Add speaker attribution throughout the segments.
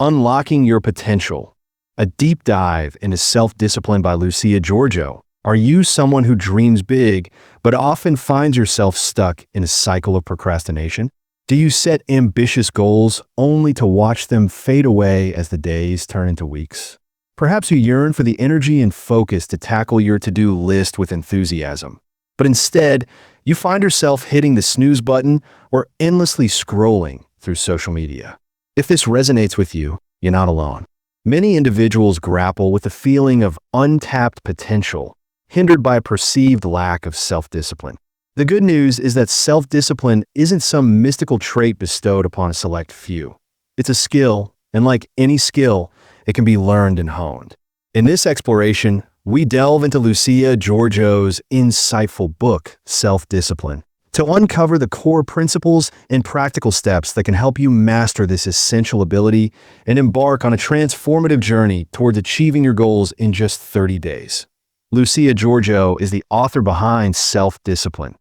Speaker 1: Unlocking Your Potential, a deep dive into self-discipline by Lucia Georgiou. Are you someone who dreams big, but often finds yourself stuck in a cycle of procrastination? Do you set ambitious goals only to watch them fade away as the days turn into weeks? Perhaps you yearn for the energy and focus to tackle your to-do list with enthusiasm, but instead, you find yourself hitting the snooze button or endlessly scrolling through social media. If this resonates with you, you're not alone. Many individuals grapple with the feeling of untapped potential, hindered by a perceived lack of self-discipline. The good news is that self-discipline isn't some mystical trait bestowed upon a select few. It's a skill, and like any skill, it can be learned and honed. In this exploration, we delve into Lucia Georgiou's insightful book, Self-Discipline, to uncover the core principles and practical steps that can help you master this essential ability and embark on a transformative journey towards achieving your goals in just 30 days. Lucia Georgiou is the author behind Self-Discipline,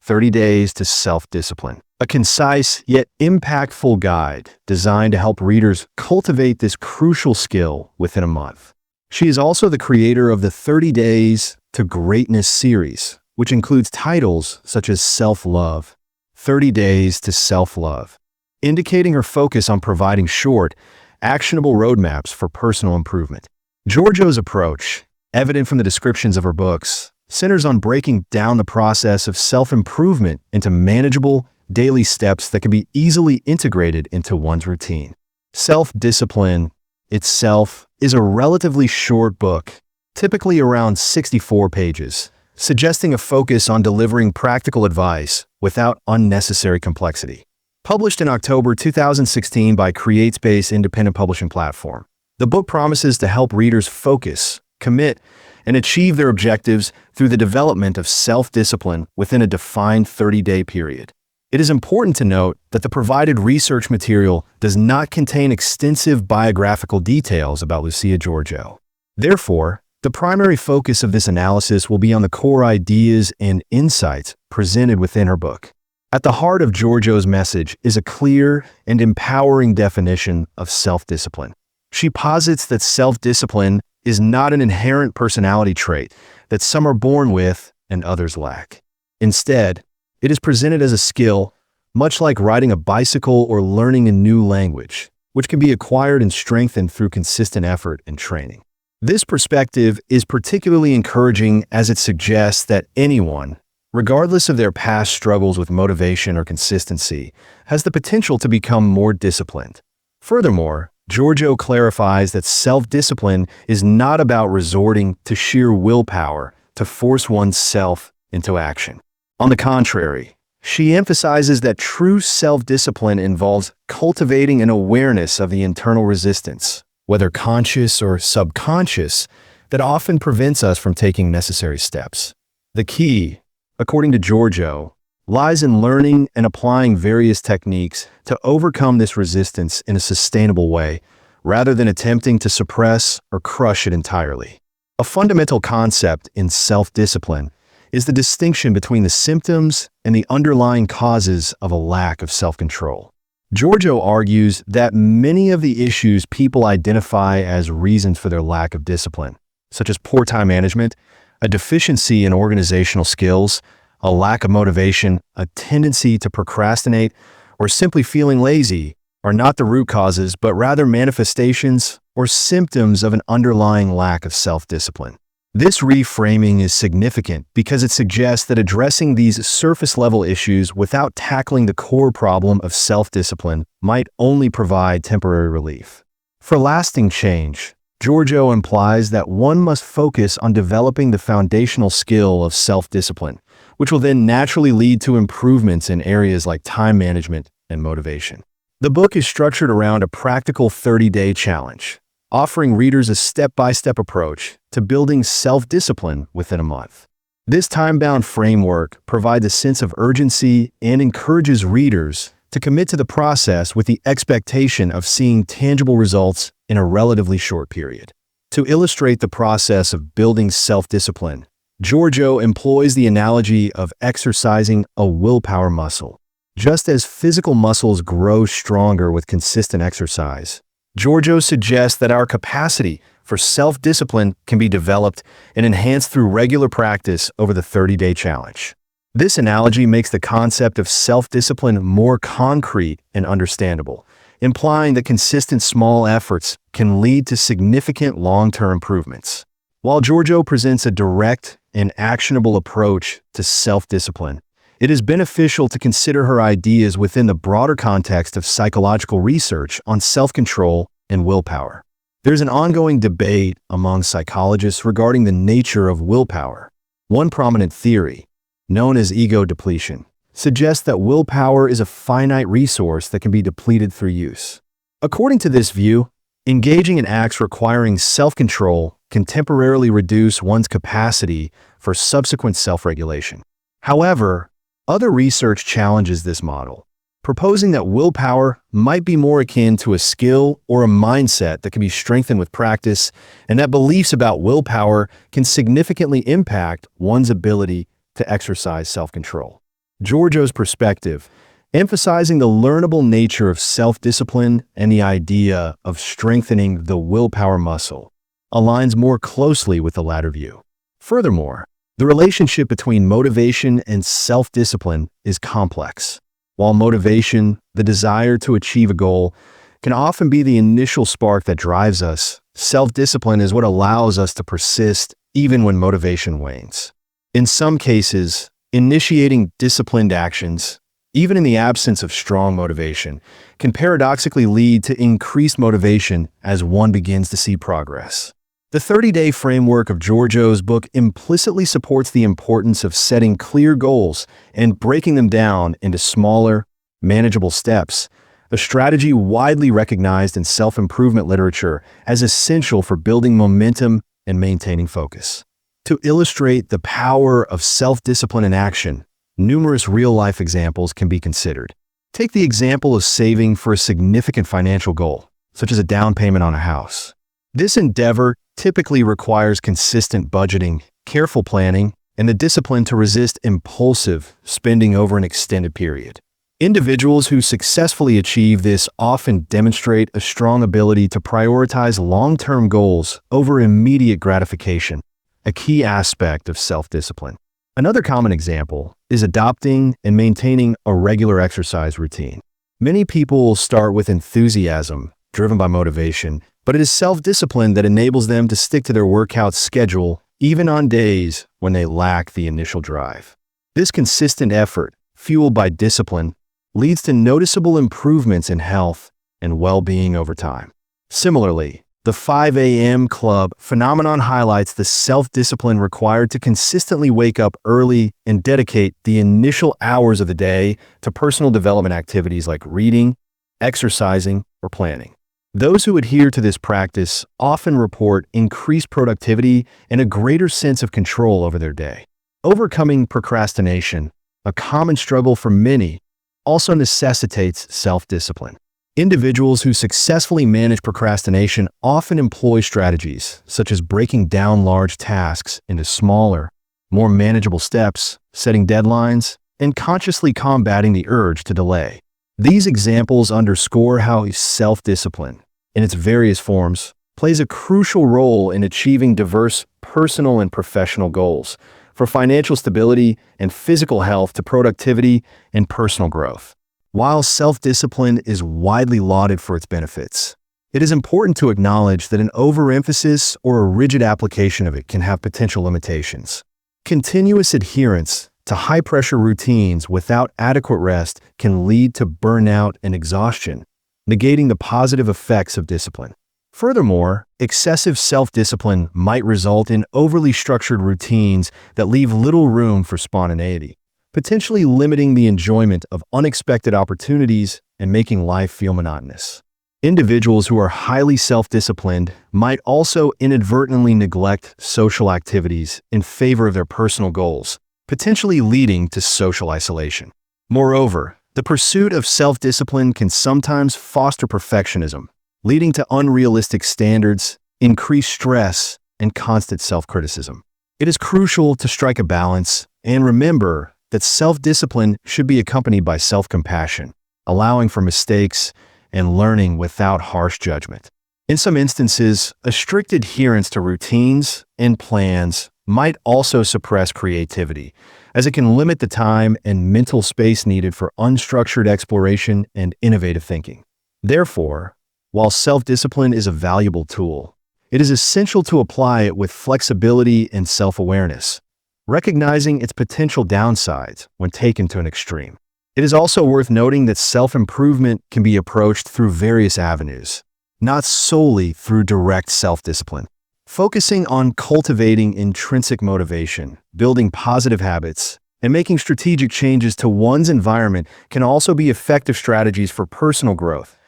Speaker 1: 30 Days to Self-Discipline, a concise yet impactful guide designed to help readers cultivate this crucial skill within a month. She is also the creator of the 30 Days to Greatness series, which includes titles such as Self-Love, 30 Days to Self-Love, indicating her focus on providing short, actionable roadmaps for personal improvement. Georgiou's approach, evident from the descriptions of her books, centers on breaking down the process of self-improvement into manageable, daily steps that can be easily integrated into one's routine. Self-Discipline itself is a relatively short book, typically around 64 pages, suggesting a focus on delivering practical advice without unnecessary complexity. Published in October 2016 by CreateSpace independent publishing platform, the book promises to help readers focus, commit, and achieve their objectives through the development of self-discipline within a defined 30-day period. It is important to note that the provided research material does not contain extensive biographical details about Lucia Georgiou. Therefore, the primary focus of this analysis will be on the core ideas and insights presented within her book. At the heart of Georgiou's message is a clear and empowering definition of self-discipline. She posits that self-discipline is not an inherent personality trait that some are born with and others lack. Instead, it is presented as a skill, much like riding a bicycle or learning a new language, which can be acquired and strengthened through consistent effort and training. This perspective is particularly encouraging as it suggests that anyone, regardless of their past struggles with motivation or consistency, has the potential to become more disciplined. Furthermore, Georgiou clarifies that self-discipline is not about resorting to sheer willpower to force oneself into action. On the contrary, she emphasizes that true self-discipline involves cultivating an awareness of the internal resistance, whether conscious or subconscious, that often prevents us from taking necessary steps. The key, according to Georgiou, lies in learning and applying various techniques to overcome this resistance in a sustainable way, rather than attempting to suppress or crush it entirely. A fundamental concept in self-discipline is the distinction between the symptoms and the underlying causes of a lack of self-control. Georgiou argues that many of the issues people identify as reasons for their lack of discipline, such as poor time management, a deficiency in organizational skills, a lack of motivation, a tendency to procrastinate, or simply feeling lazy, are not the root causes, but rather manifestations or symptoms of an underlying lack of self-discipline. This reframing is significant because it suggests that addressing these surface-level issues without tackling the core problem of self-discipline might only provide temporary relief. For lasting change, Georgiou implies that one must focus on developing the foundational skill of self-discipline, which will then naturally lead to improvements in areas like time management and motivation. The book is structured around a practical 30-day challenge, offering readers a step-by-step approach to building self-discipline within a month. This time-bound framework provides a sense of urgency and encourages readers to commit to the process with the expectation of seeing tangible results in a relatively short period. To illustrate the process of building self-discipline, Georgiou employs the analogy of exercising a willpower muscle. Just as physical muscles grow stronger with consistent exercise, Georgiou suggests that our capacity for self-discipline can be developed and enhanced through regular practice over the 30-day challenge. This analogy makes the concept of self-discipline more concrete and understandable, implying that consistent small efforts can lead to significant long-term improvements. While Georgiou presents a direct and actionable approach to self-discipline, it is beneficial to consider her ideas within the broader context of psychological research on self-control and willpower. There's an ongoing debate among psychologists regarding the nature of willpower. One prominent theory, known as ego depletion, suggests that willpower is a finite resource that can be depleted through use. According to this view, engaging in acts requiring self-control can temporarily reduce one's capacity for subsequent self-regulation. However, other research challenges this model, proposing that willpower might be more akin to a skill or a mindset that can be strengthened with practice, and that beliefs about willpower can significantly impact one's ability to exercise self-control. Georgiou's perspective, emphasizing the learnable nature of self-discipline and the idea of strengthening the willpower muscle, aligns more closely with the latter view. Furthermore, the relationship between motivation and self-discipline is complex. While motivation, the desire to achieve a goal, can often be the initial spark that drives us, self-discipline is what allows us to persist even when motivation wanes. In some cases, initiating disciplined actions, even in the absence of strong motivation, can paradoxically lead to increased motivation as one begins to see progress. The 30-day framework of Georgiou's book implicitly supports the importance of setting clear goals and breaking them down into smaller, manageable steps, a strategy widely recognized in self-improvement literature as essential for building momentum and maintaining focus. To illustrate the power of self-discipline in action, numerous real-life examples can be considered. Take the example of saving for a significant financial goal, such as a down payment on a house. This endeavor typically requires consistent budgeting, careful planning, and the discipline to resist impulsive spending over an extended period. Individuals who successfully achieve this often demonstrate a strong ability to prioritize long-term goals over immediate gratification, a key aspect of self-discipline. Another common example is adopting and maintaining a regular exercise routine. Many people will start with enthusiasm, driven by motivation, but it is self-discipline that enables them to stick to their workout schedule even on days when they lack the initial drive. This consistent effort, fueled by discipline, leads to noticeable improvements in health and well-being over time. Similarly, the 5 a.m. club phenomenon highlights the self-discipline required to consistently wake up early and dedicate the initial hours of the day to personal development activities like reading, exercising, or planning. Those who adhere to this practice often report increased productivity and a greater sense of control over their day. Overcoming procrastination, a common struggle for many, also necessitates self-discipline. Individuals who successfully manage procrastination often employ strategies such as breaking down large tasks into smaller, more manageable steps, setting deadlines, and consciously combating the urge to delay. These examples underscore how self-discipline, in its various forms, plays a crucial role in achieving diverse personal and professional goals, from financial stability and physical health to productivity and personal growth. While self-discipline is widely lauded for its benefits, it is important to acknowledge that an overemphasis or a rigid application of it can have potential limitations. Continuous adherence to high-pressure routines without adequate rest can lead to burnout and exhaustion, negating the positive effects of discipline. Furthermore, excessive self-discipline might result in overly structured routines that leave little room for spontaneity, potentially limiting the enjoyment of unexpected opportunities and making life feel monotonous. Individuals who are highly self-disciplined might also inadvertently neglect social activities in favor of their personal goals, potentially leading to social isolation. Moreover, the pursuit of self-discipline can sometimes foster perfectionism, leading to unrealistic standards, increased stress, and constant self-criticism. It is crucial to strike a balance and remember that self-discipline should be accompanied by self-compassion, allowing for mistakes and learning without harsh judgment. In some instances, a strict adherence to routines and plans might also suppress creativity, as it can limit the time and mental space needed for unstructured exploration and innovative thinking. Therefore, while self-discipline is a valuable tool, it is essential to apply it with flexibility and self-awareness, recognizing its potential downsides when taken to an extreme. It is also worth noting that self-improvement can be approached through various avenues, not solely through direct self-discipline. Focusing on cultivating intrinsic motivation, building positive habits, and making strategic changes to one's environment can also be effective strategies for personal growth.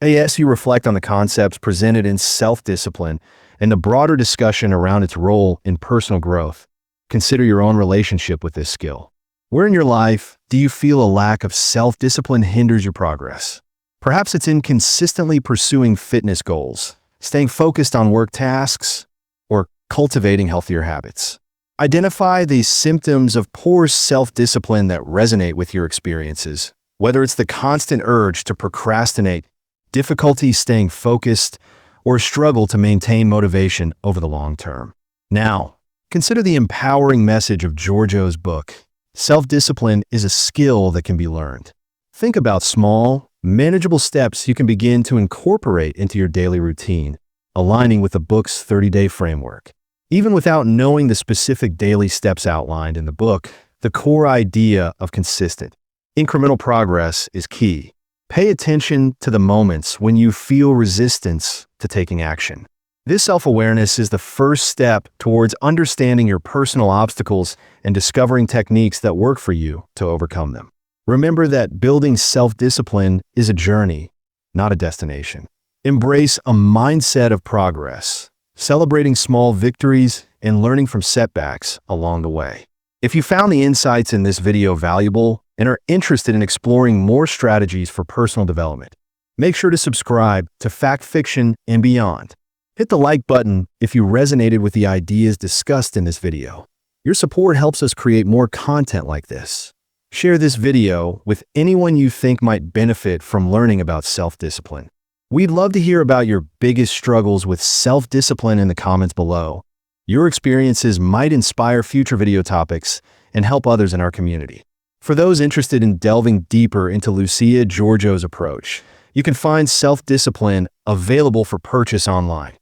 Speaker 1: As you reflect on the concepts presented in self-discipline and the broader discussion around its role in personal growth, consider your own relationship with this skill. Where in your life do you feel a lack of self-discipline hinders your progress? Perhaps it's in consistently pursuing fitness goals, staying focused on work tasks, or cultivating healthier habits. Identify the symptoms of poor self-discipline that resonate with your experiences, whether it's the constant urge to procrastinate, difficulty staying focused, or struggle to maintain motivation over the long term. Now, consider the empowering message of Georgiou's book. Self-discipline is a skill that can be learned. Think about small, manageable steps you can begin to incorporate into your daily routine, aligning with the book's 30-day framework. Even without knowing the specific daily steps outlined in the book, the core idea of consistent, incremental progress is key. Pay attention to the moments when you feel resistance to taking action. This self-awareness is the first step towards understanding your personal obstacles and discovering techniques that work for you to overcome them. Remember that building self-discipline is a journey, not a destination. Embrace a mindset of progress, celebrating small victories and learning from setbacks along the way. If you found the insights in this video valuable and are interested in exploring more strategies for personal development, make sure to subscribe to Fact Fiction and Beyond. Hit the like button if you resonated with the ideas discussed in this video. Your support helps us create more content like this. Share this video with anyone you think might benefit from learning about self-discipline. We'd love to hear about your biggest struggles with self-discipline in the comments below. Your experiences might inspire future video topics and help others in our community. For those interested in delving deeper into Lucia Georgiou's approach, you can find self-discipline available for purchase online.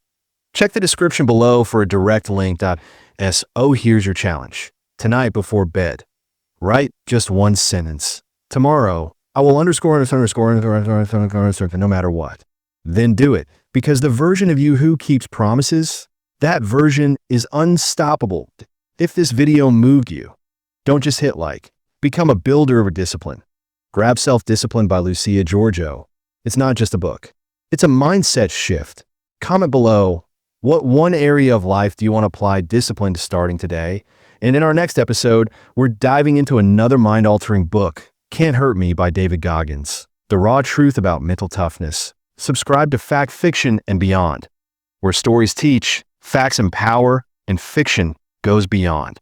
Speaker 1: Check the description below for a direct link. So here's your challenge. Tonight before bed, write just one sentence. Tomorrow, I will underscore no matter what. Then do it, because the version of you who keeps promises, that version is unstoppable. If this video moved you, don't just hit like. Become a builder of a discipline. Grab Self-Discipline by Lucia Georgiou. It's not just a book. It's a mindset shift. Comment below, what one area of life do you want to apply discipline to starting today? And in our next episode, we're diving into another mind-altering book, Can't Hurt Me by David Goggins, the raw truth about mental toughness. Subscribe to Fact Fiction and Beyond, where stories teach, facts empower, and fiction goes beyond.